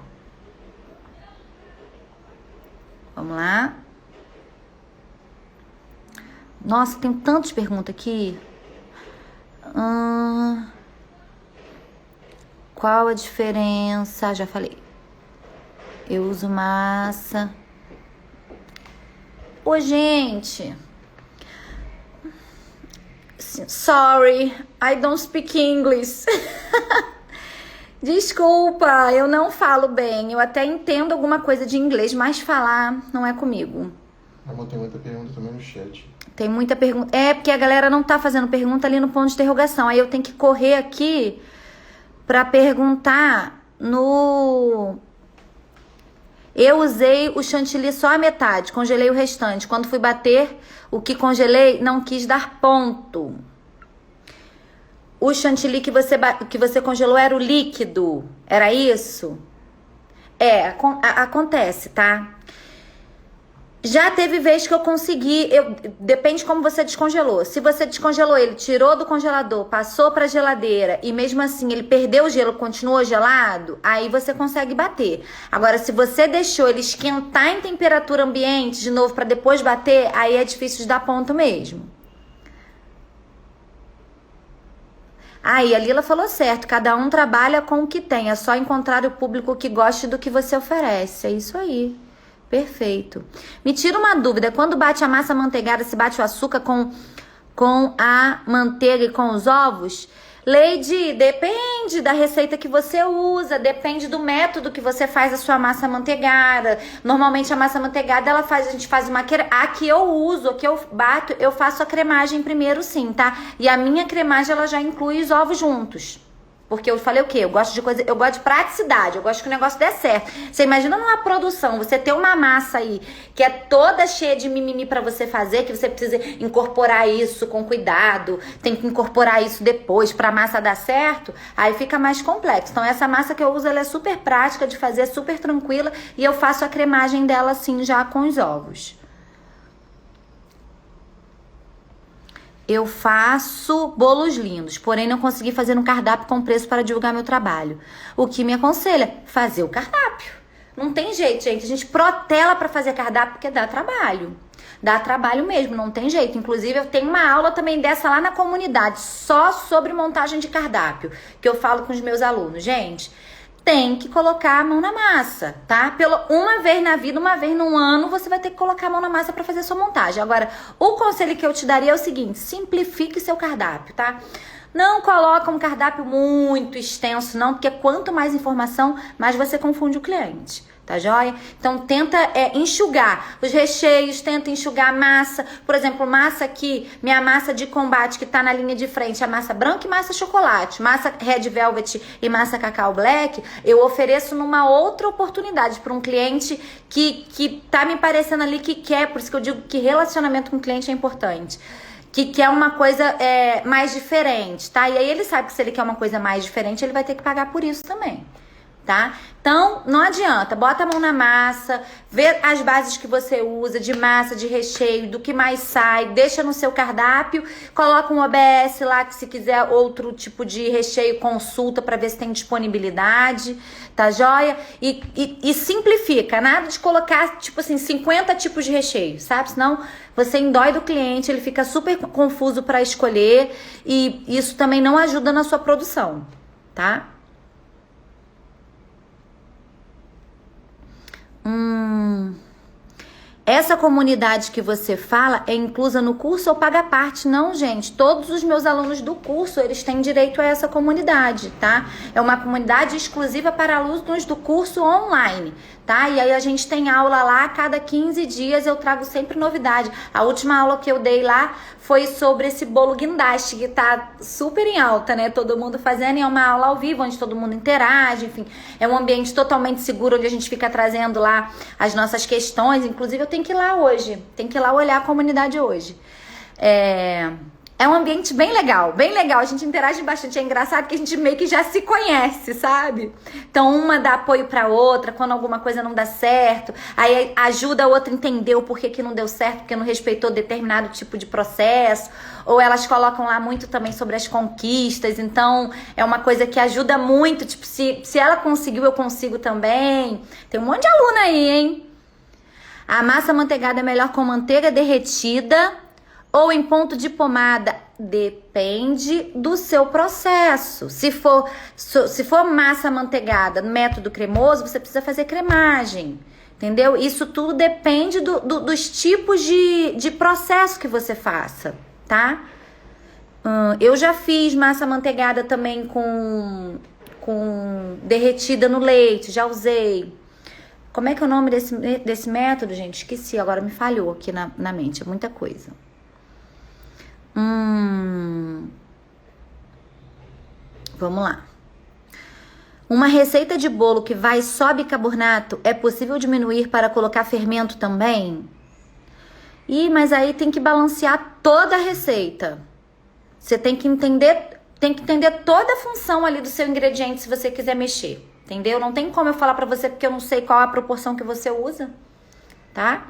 Vamos lá. Nossa, tem tantas perguntas aqui. Qual a diferença? Já falei. Eu uso massa. Ô, gente. Sorry, I don't speak English. Desculpa, eu não falo bem. Eu até entendo alguma coisa de inglês, mas falar não é comigo. Amor, tem muita pergunta também no chat. Tem muita pergunta. É, porque a galera não tá fazendo pergunta ali no ponto de interrogação. Aí eu tenho que correr aqui pra perguntar no... Eu usei o chantilly só a metade, congelei o restante. Quando fui bater, o que congelei não quis dar ponto. O chantilly que você congelou era o líquido, era isso? Acontece, tá? Já teve vez que eu consegui, depende de como você descongelou. Se você descongelou ele, tirou do congelador, passou pra geladeira e mesmo assim ele perdeu o gelo, continuou gelado, aí você consegue bater. Agora, se você deixou ele esquentar em temperatura ambiente de novo pra depois bater, aí é difícil de dar ponto mesmo. Aí, a Lila falou certo, cada um trabalha com o que tem, é só encontrar o público que goste do que você oferece, é isso aí. Perfeito. Me tira uma dúvida, quando bate a massa amanteigada, se bate o açúcar com a manteiga e com os ovos? Lady, depende da receita que você usa, depende do método que você faz a sua massa amanteigada. Normalmente a massa amanteigada, a gente faz uma... A que eu uso, a que eu bato, eu faço a cremagem primeiro sim, tá? E a minha cremagem, ela já inclui os ovos juntos. Porque eu falei o quê? Eu gosto de praticidade, eu gosto que o negócio dê certo. Você imagina numa produção, você ter uma massa aí que é toda cheia de mimimi pra você fazer, que você precisa incorporar isso com cuidado, tem que incorporar isso depois pra massa dar certo, aí fica mais complexo. Então essa massa que eu uso, ela é super prática de fazer, super tranquila, e eu faço a cremagem dela assim já com os ovos. Eu faço bolos lindos, porém não consegui fazer um cardápio com preço para divulgar meu trabalho. O que me aconselha? Fazer o cardápio. Não tem jeito, gente. A gente protela para fazer cardápio porque dá trabalho. Dá trabalho mesmo, não tem jeito. Inclusive, eu tenho uma aula também dessa lá na comunidade, só sobre montagem de cardápio, que eu falo com os meus alunos. Gente, tem que colocar a mão na massa, tá? Uma vez na vida, uma vez no ano, você vai ter que colocar a mão na massa para fazer a sua montagem. Agora, o conselho que eu te daria é o seguinte: simplifique seu cardápio, tá? Não coloca um cardápio muito extenso, não, porque quanto mais informação, mais você confunde o cliente. Tá joia? Então tenta enxugar os recheios, tenta enxugar a massa. Por exemplo, massa aqui, minha massa de combate que tá na linha de frente, a massa branca e massa chocolate, massa red velvet e massa cacau black, eu ofereço numa outra oportunidade para um cliente que tá me parecendo ali que quer, por isso que eu digo que relacionamento com o cliente é importante. Que quer uma coisa mais diferente, tá? E aí ele sabe que se ele quer uma coisa mais diferente, ele vai ter que pagar por isso também. Tá? Então, não adianta, bota a mão na massa, vê as bases que você usa, de massa, de recheio, do que mais sai, deixa no seu cardápio, coloca um OBS lá, que se quiser outro tipo de recheio, consulta para ver se tem disponibilidade, tá joia? E simplifica, nada de colocar, tipo assim, 50 tipos de recheio, sabe? Senão você endói do cliente, ele fica super confuso para escolher e isso também não ajuda na sua produção. tá? Essa comunidade que você fala é inclusa no curso ou paga parte? Não, gente. Todos os meus alunos do curso, eles têm direito a essa comunidade, tá? É uma comunidade exclusiva para alunos do curso online, tá? E aí a gente tem aula lá, a cada 15 dias eu trago sempre novidade. A última aula que eu dei lá foi sobre esse bolo guindaste, que tá super em alta, né? Todo mundo fazendo, e é uma aula ao vivo, onde todo mundo interage, enfim. É um ambiente totalmente seguro, onde a gente fica trazendo lá as nossas questões. Inclusive, eu tenho que ir lá hoje, tenho que ir lá olhar a comunidade hoje. É um ambiente bem legal, a gente interage bastante, é engraçado que a gente meio que já se conhece, sabe? Então uma dá apoio pra outra, quando alguma coisa não dá certo, aí ajuda a outra a entender o porquê que não deu certo, porque não respeitou determinado tipo de processo, ou elas colocam lá muito também sobre as conquistas, então é uma coisa que ajuda muito, tipo, se ela conseguiu, eu consigo também. Tem um monte de aluna aí, hein? A massa amanteigada é melhor com manteiga derretida ou em ponto de pomada? Depende do seu processo. Se for massa amanteigada no método cremoso, você precisa fazer cremagem, entendeu? Isso tudo depende dos tipos de processo que você faça, tá? Eu já fiz massa amanteigada também com derretida no leite, já usei. Como é que é o nome desse método, gente? Esqueci, agora me falhou aqui na mente, é muita coisa. Vamos lá. Uma receita de bolo que vai só bicarbonato, é possível diminuir para colocar fermento também? Mas aí tem que balancear toda a receita. Você tem que entender toda a função ali do seu ingrediente se você quiser mexer, entendeu? Não tem como eu falar pra você porque eu não sei qual a proporção que você usa, tá?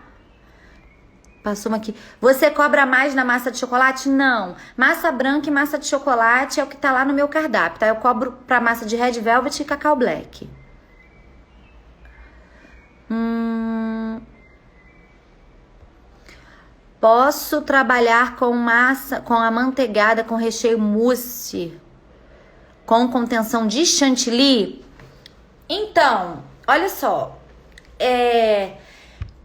Passou uma aqui. Você cobra mais na massa de chocolate? Não. Massa branca e massa de chocolate é o que tá lá no meu cardápio, tá? Eu cobro pra massa de Red Velvet e Cacau Black. Posso trabalhar com amanteigada com recheio mousse com contenção de chantilly? Então, olha só.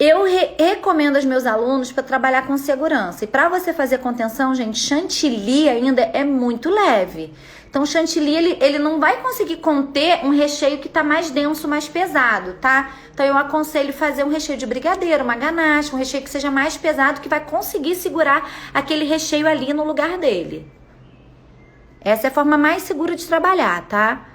Eu recomendo aos meus alunos para trabalhar com segurança. E para você fazer contenção, gente, chantilly ainda é muito leve. Então, chantilly, ele não vai conseguir conter um recheio que tá mais denso, mais pesado, tá? Então, eu aconselho fazer um recheio de brigadeiro, uma ganache, um recheio que seja mais pesado, que vai conseguir segurar aquele recheio ali no lugar dele. Essa é a forma mais segura de trabalhar, tá?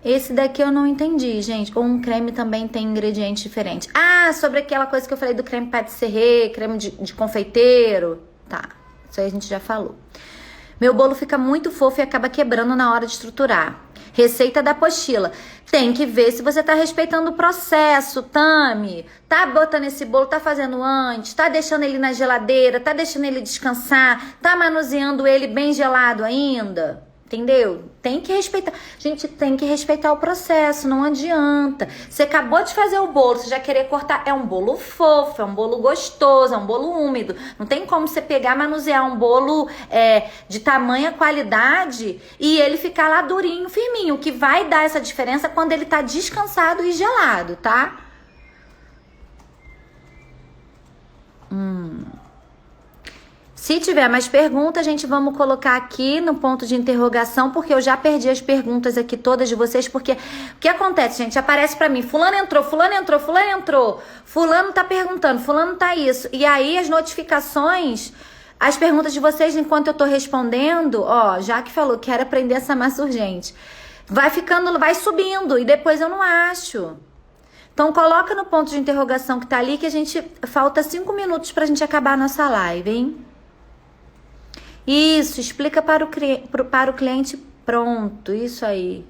Esse daqui eu não entendi, gente. Ou um creme também tem ingredientes diferentes. Sobre aquela coisa que eu falei do creme pâtisserie, creme de confeiteiro. Tá, isso aí a gente já falou. Meu bolo fica muito fofo e acaba quebrando na hora de estruturar. Receita da apostila. Tem que ver se você tá respeitando o processo, Tami. Tá botando esse bolo, tá fazendo antes, tá deixando ele na geladeira, tá deixando ele descansar, tá manuseando ele bem gelado ainda. Entendeu? Tem que respeitar. Gente, tem que respeitar o processo, não adianta. Você acabou de fazer o bolo, você já querer cortar. É um bolo fofo, é um bolo gostoso, é um bolo úmido. Não tem como você pegar, manusear um bolo de tamanha qualidade e ele ficar lá durinho, firminho. O que vai dar essa diferença é quando ele tá descansado e gelado, tá? Se tiver mais perguntas, gente, vamos colocar aqui no ponto de interrogação, porque eu já perdi as perguntas aqui todas de vocês, porque o que acontece, gente? Aparece pra mim, fulano entrou, fulano tá perguntando, fulano tá isso. E aí as notificações, as perguntas de vocês enquanto eu tô respondendo, já que falou que era aprender essa massa urgente, vai subindo e depois eu não acho. Então coloca no ponto de interrogação que tá ali, que a gente, falta 5 minutos pra gente acabar a nossa live, hein? Isso, explica para o cliente pronto, isso aí.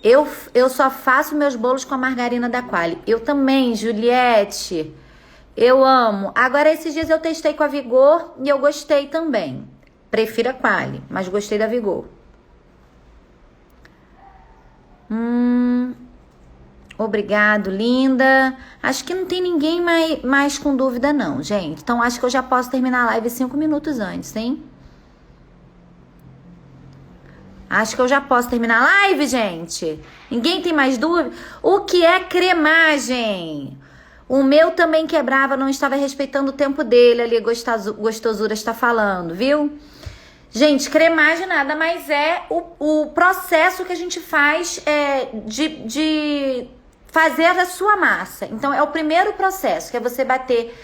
Eu só faço meus bolos com a margarina da Qualy. Eu também, Juliette. Eu amo. Agora, esses dias eu testei com a Vigor e eu gostei também. Prefiro a Qualy, mas gostei da Vigor. Obrigado, linda. Acho que não tem ninguém mais com dúvida não, gente. Então, acho que eu já posso terminar a live 5 minutos antes, hein? Acho que eu já posso terminar a live, gente. Ninguém tem mais dúvida? O que é cremagem? O meu também quebrava, não estava respeitando o tempo dele ali, Gostosura está falando, viu? Gente, cremagem nada mais é o processo que a gente faz de fazer a sua massa. Então, é o primeiro processo, que é você bater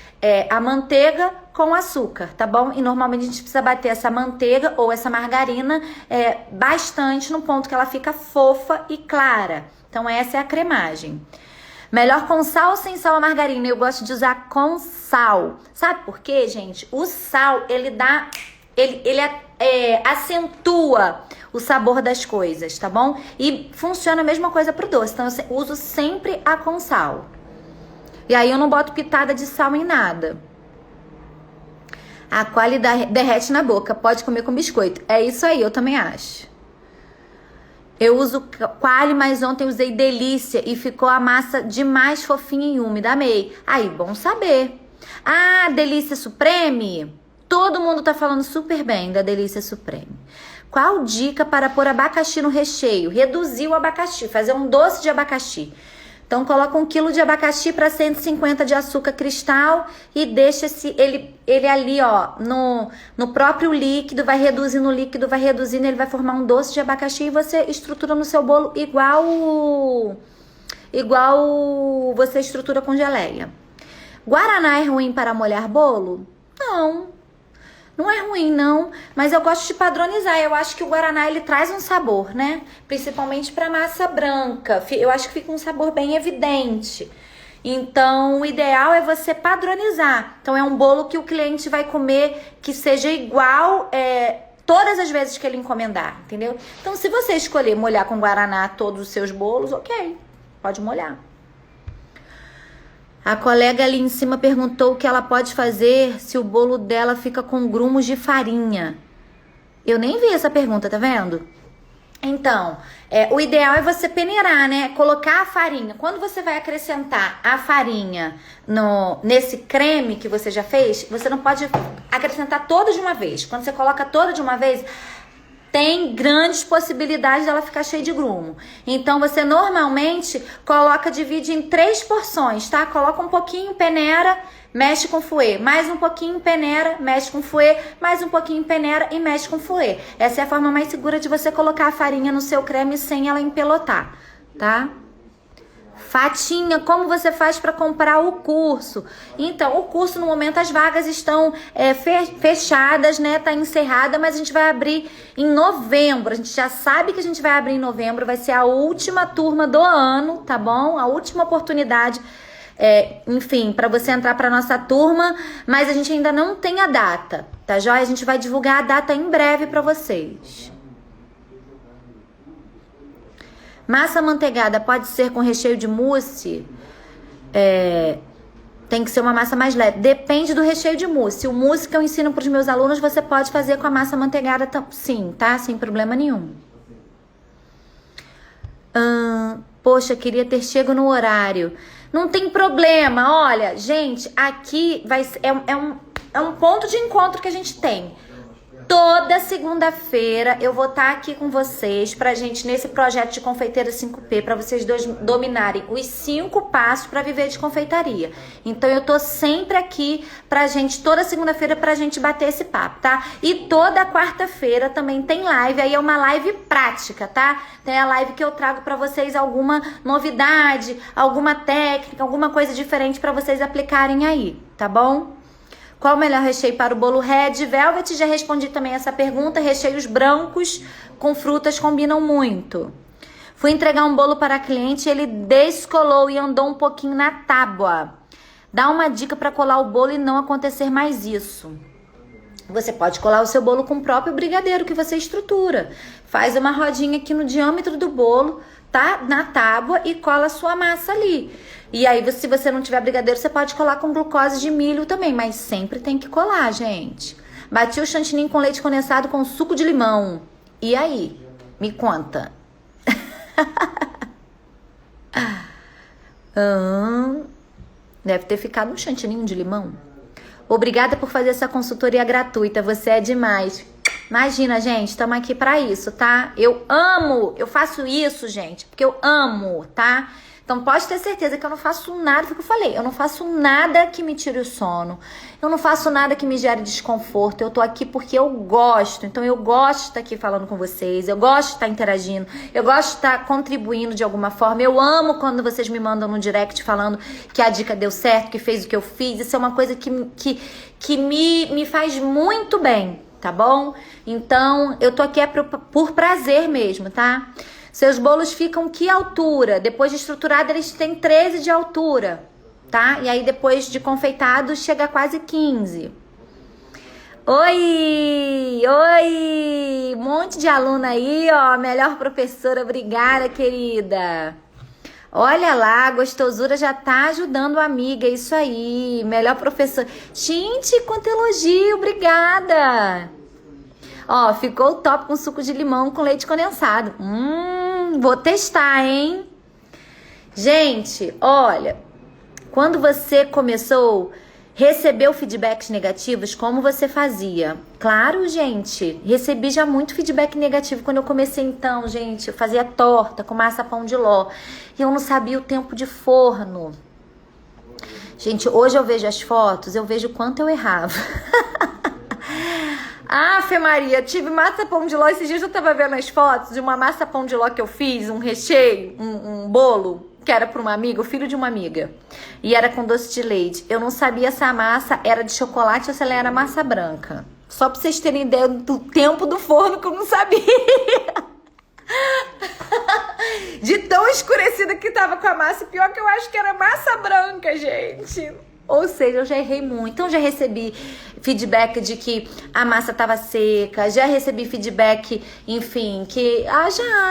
a manteiga com açúcar, tá bom? E normalmente a gente precisa bater essa manteiga ou essa margarina bastante no ponto que ela fica fofa e clara. Então, essa é a cremagem. Melhor com sal ou sem sal a margarina? Eu gosto de usar com sal. Sabe por quê, gente? O sal, ele acentua o sabor das coisas, tá bom? E funciona a mesma coisa pro doce. Então, eu uso sempre a com sal. E aí, eu não boto pitada de sal em nada. A qualidade derrete na boca. Pode comer com biscoito. É isso aí, eu também acho. Eu uso Qualy, mas ontem usei Delícia e ficou a massa demais fofinha e úmida. Amei. Aí, bom saber. Ah, Delícia Supreme. Todo mundo tá falando super bem da Delícia Supreme. Qual dica para pôr abacaxi no recheio? Reduzir o abacaxi, fazer um doce de abacaxi. Então, coloca 1 quilo de abacaxi para 150 de açúcar cristal e deixa ele ali, ó, no próprio líquido, vai reduzindo o líquido, vai reduzindo, ele vai formar um doce de abacaxi e você estrutura no seu bolo igual você estrutura com geleia. Guaraná é ruim para molhar bolo? Não é ruim, não, mas eu gosto de padronizar. Eu acho que o Guaraná, ele traz um sabor, né? Principalmente para massa branca. Eu acho que fica um sabor bem evidente. Então, o ideal é você padronizar. Então, é um bolo que o cliente vai comer que seja igual todas as vezes que ele encomendar, entendeu? Então, se você escolher molhar com Guaraná todos os seus bolos, ok, pode molhar. A colega ali em cima perguntou o que ela pode fazer se o bolo dela fica com grumos de farinha. Eu nem vi essa pergunta, tá vendo? Então, o ideal é você peneirar, né? Colocar a farinha. Quando você vai acrescentar a farinha nesse creme que você já fez, você não pode acrescentar toda de uma vez. Quando você coloca toda de uma vez, tem grandes possibilidades dela ficar cheia de grumo. Então, você normalmente divide em 3 porções, tá? Coloca um pouquinho, peneira, mexe com fouet. Mais um pouquinho, peneira, mexe com fouet. Mais um pouquinho, peneira e mexe com fouet. Essa é a forma mais segura de você colocar a farinha no seu creme sem ela empelotar, tá? Fatinha, como você faz para comprar o curso? Então, o curso, no momento, as vagas estão fechadas, né? Tá encerrada, mas a gente vai abrir em novembro. A gente já sabe que a gente vai abrir em novembro. Vai ser a última turma do ano, tá bom? A última oportunidade, enfim, para você entrar para nossa turma. Mas a gente ainda não tem a data, tá joia? A gente vai divulgar a data em breve para vocês. Massa amanteigada pode ser com recheio de mousse? Tem que ser uma massa mais leve. Depende do recheio de mousse. O mousse que eu ensino para os meus alunos, você pode fazer com a massa amanteigada sim, tá? Sem problema nenhum. Poxa, queria ter chego no horário. Não tem problema. Olha, gente, aqui é um ponto de encontro que a gente tem. Toda segunda-feira eu vou estar aqui com vocês pra gente, nesse projeto de confeiteira 5P, pra vocês dominarem os 5 passos pra viver de confeitaria. Então eu tô sempre aqui pra gente, toda segunda-feira, pra gente bater esse papo, tá? E toda quarta-feira também tem live, aí é uma live prática, tá? Tem a live que eu trago pra vocês alguma novidade, alguma técnica, alguma coisa diferente pra vocês aplicarem aí, tá bom? Qual o melhor recheio para o bolo Red Velvet? Já respondi também essa pergunta. Recheios brancos com frutas combinam muito. Fui entregar um bolo para a cliente, ele descolou e andou um pouquinho na tábua. Dá uma dica para colar o bolo e não acontecer mais isso. Você pode colar o seu bolo com o próprio brigadeiro que você estrutura. Faz uma rodinha aqui no diâmetro do bolo, tá? Na tábua e cola a sua massa ali. E aí, se você não tiver brigadeiro, você pode colar com glucose de milho também, mas sempre tem que colar, gente. Bati o chantilly com leite condensado com suco de limão. E aí? Me conta. Deve ter ficado um chantilly de limão. Obrigada por fazer essa consultoria gratuita, você é demais. Imagina, gente, estamos aqui pra isso, tá? Eu faço isso, gente, porque eu amo, tá? Então pode ter certeza que eu não faço nada, foi o que eu falei, eu não faço nada que me tire o sono, eu não faço nada que me gere desconforto, eu tô aqui porque eu gosto, então eu gosto de estar aqui falando com vocês, eu gosto de estar interagindo, eu gosto de estar contribuindo de alguma forma, eu amo quando vocês me mandam no direct falando que a dica deu certo, que fez o que eu fiz, isso é uma coisa que me faz muito bem, tá bom? Então eu tô aqui por prazer mesmo, tá? Seus bolos ficam que altura? Depois de estruturado, eles têm 13 de altura, tá? E aí, depois de confeitado, chega a quase 15. Oi! Oi! Um monte de aluna aí, ó. Melhor professora, obrigada, querida. Olha lá, a gostosura já tá ajudando a amiga, isso aí. Melhor professora. Gente, quanto elogio, obrigada. Ó, ficou top com suco de limão com leite condensado. Vou testar, hein? Gente, olha, quando você começou, recebeu feedbacks negativos, como você fazia? Claro, gente, recebi já muito feedback negativo quando eu comecei então, gente. Eu fazia torta com massa pão de ló e eu não sabia o tempo de forno. Gente, hoje eu vejo as fotos, eu vejo o quanto eu errava. Fê Maria, tive massa pão de ló. Esses dias eu tava vendo as fotos de uma massa pão de ló que eu fiz, um recheio, um bolo, que era para uma amiga, o filho de uma amiga. E era com doce de leite. Eu não sabia se a massa era de chocolate ou se ela era massa branca. Só pra vocês terem ideia do tempo do forno que eu não sabia. De tão escurecida que tava com a massa. Pior que eu acho que era massa branca, gente. Ou seja, eu já errei muito. Então, já recebi feedback de que a massa tava seca. Já recebi feedback, enfim, que...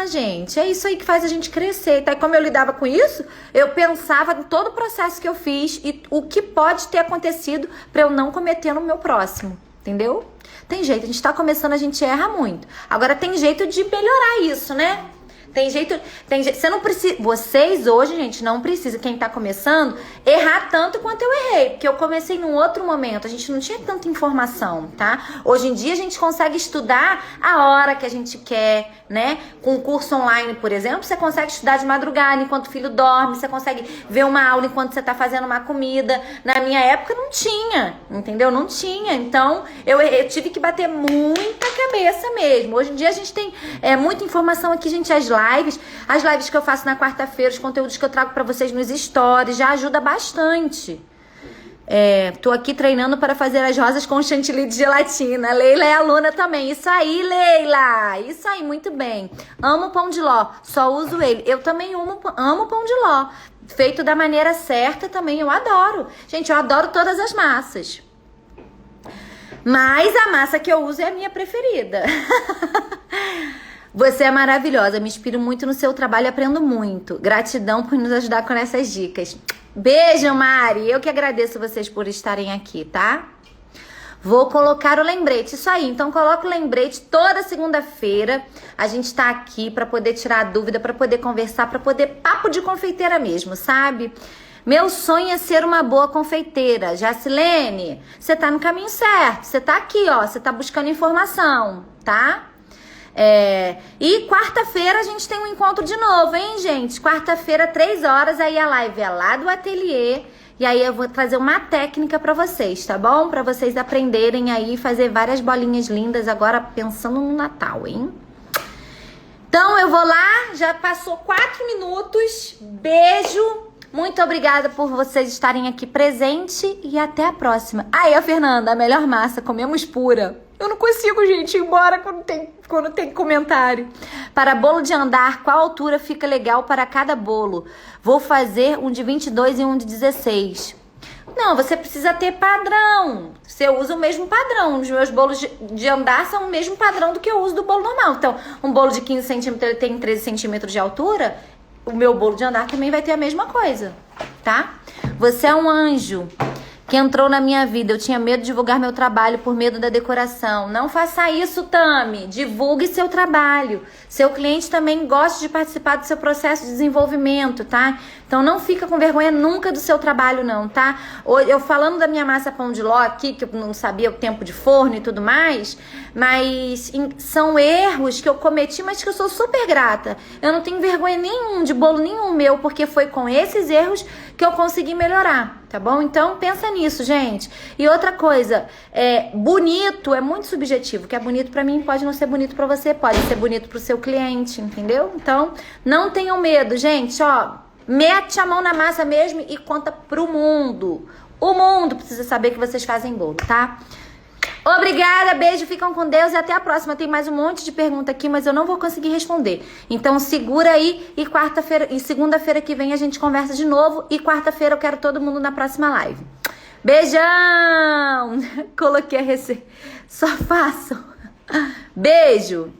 gente. É isso aí que faz a gente crescer. Tá? E como eu lidava com isso, eu pensava em todo o processo que eu fiz e o que pode ter acontecido pra eu não cometer no meu próximo. Entendeu? Tem jeito. A gente tá começando, a gente erra muito. Agora, tem jeito de melhorar isso, né? Tem jeito, você não precisa, vocês hoje, gente, não precisa, quem tá começando, errar tanto quanto eu errei, porque eu comecei num outro momento, a gente não tinha tanta informação, tá? Hoje em dia a gente consegue estudar a hora que a gente quer, né? Com um curso online, por exemplo, você consegue estudar de madrugada enquanto o filho dorme, você consegue ver uma aula enquanto você tá fazendo uma comida. Na minha época não tinha, entendeu? Não tinha, então eu tive que bater muita cabeça mesmo. Hoje em dia a gente tem muita informação aqui, gente, as lives que eu faço na quarta-feira, os conteúdos que eu trago pra vocês nos stories, já ajuda bastante. Tô aqui treinando para fazer as rosas com chantilly de gelatina. Leila é aluna também. Isso aí, Leila. Isso aí, muito bem. Amo pão de ló, só uso ele. Eu também amo pão de ló. Feito da maneira certa também, eu adoro. Gente, eu adoro todas as massas. Mas a massa que eu uso é a minha preferida. Você é maravilhosa, me inspiro muito no seu trabalho e aprendo muito. Gratidão por nos ajudar com essas dicas. Beijo, Mari. Eu que agradeço vocês por estarem aqui, tá? Vou colocar o lembrete. Isso aí, então coloca o lembrete toda segunda-feira. A gente tá aqui pra poder tirar a dúvida, pra poder conversar, pra poder papo de confeiteira mesmo, sabe? Meu sonho é ser uma boa confeiteira. Jacilene, você tá no caminho certo. Você tá aqui, ó. Você tá buscando informação, tá? E quarta-feira a gente tem um encontro de novo, hein, gente? Quarta-feira, 3 horas, aí a live é lá do ateliê. E aí eu vou trazer uma técnica pra vocês, tá bom? Pra vocês aprenderem aí, fazer várias bolinhas lindas agora pensando no Natal, hein? Então eu vou lá, já passou 4 minutos. Beijo. Muito obrigada por vocês estarem aqui presente e até a próxima. Aí, a Fernanda, a melhor massa, comemos pura. Eu não consigo, gente, ir embora quando tem comentário. Para bolo de andar, qual altura fica legal para cada bolo? Vou fazer um de 22 e um de 16. Não, você precisa ter padrão. Você usa o mesmo padrão. Os meus bolos de andar são o mesmo padrão do que eu uso do bolo normal. Então, um bolo de 15 centímetros, ele tem 13 centímetros de altura. O meu bolo de andar também vai ter a mesma coisa, tá? Você é um anjo. que entrou na minha vida. Eu tinha medo de divulgar meu trabalho por medo da decoração. Não faça isso, Tami. Divulgue seu trabalho. Seu cliente também gosta de participar do seu processo de desenvolvimento, tá? Então não fica com vergonha nunca do seu trabalho, não, tá? Eu falando da minha massa pão de ló aqui, que eu não sabia o tempo de forno e tudo mais, mas são erros que eu cometi, mas que eu sou super grata. Eu não tenho vergonha nenhum de bolo nenhum meu, porque foi com esses erros que eu consegui melhorar, tá bom? Então pensa nisso, gente. E outra coisa, bonito é muito subjetivo. O que é bonito pra mim pode não ser bonito pra você, pode ser bonito pro seu cliente, entendeu? Então não tenham medo, gente, ó. Mete a mão na massa mesmo e conta pro mundo. O mundo precisa saber que vocês fazem bolo, tá? Obrigada, beijo, ficam com Deus e até a próxima. Tem mais um monte de pergunta aqui, mas eu não vou conseguir responder. Então segura aí e quarta-feira e segunda-feira que vem a gente conversa de novo. E quarta-feira eu quero todo mundo na próxima live. Beijão! Coloquei a receita. Só façam. Beijo!